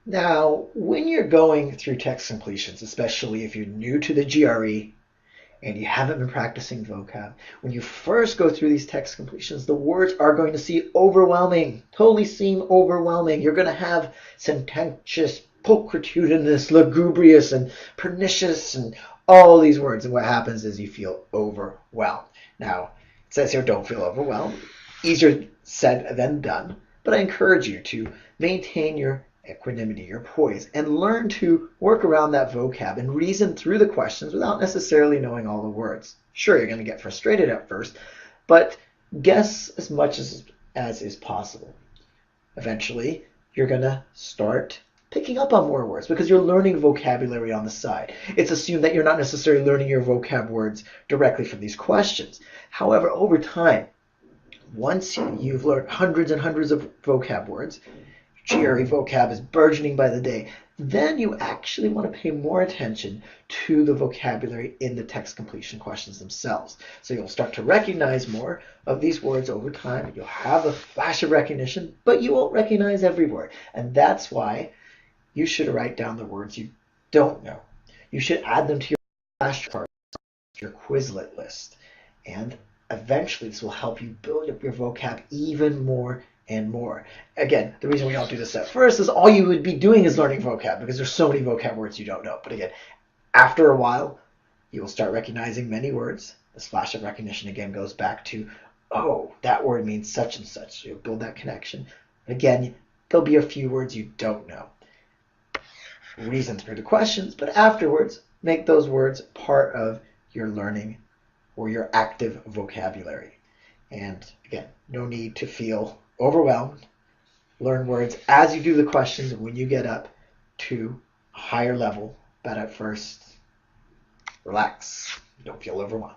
Now, when you're going through text completions, especially if you're new to the GRE and you haven't been practicing vocab, when you first go through these text completions, the words are going to seem overwhelming, totally seem overwhelming. You're going to have sententious, pulchritudinous, lugubrious, and pernicious, and all these words. And what happens is you feel overwhelmed. Now, it says here, don't feel overwhelmed. Easier said than done. But I encourage you to maintain your equanimity, your poise, and learn to work around that vocab and reason through the questions without necessarily knowing all the words. Sure, you're going to get frustrated at first, but guess as much as is possible. Eventually, you're going to start picking up on more words because you're learning vocabulary on the side. It's assumed that you're not necessarily learning your vocab words directly from these questions. However, over time, once you've learned hundreds and hundreds of vocab words, GRE vocab is burgeoning by the day, then you actually want to pay more attention to the vocabulary in the text completion questions themselves. So you'll start to recognize more of these words over time. You'll have a flash of recognition, but you won't recognize every word. And that's why you should write down the words you don't know. You should add them to your flashcards, your Quizlet list. And eventually this will help you build up your vocab even more and more. Again, the reason we don't do this at first is all you would be doing is learning vocab because there's so many vocab words you don't know. But again, after a while, you will start recognizing many words. This flash of recognition again goes back to, oh, that word means such and such. So you'll build that connection. And again, there'll be a few words you don't know. Reason through the questions, but afterwards, make those words part of your learning or your active vocabulary. And again, no need to feel overwhelmed. Learn words as you do the questions when you get up to a higher level. But at first, relax. Don't feel overwhelmed.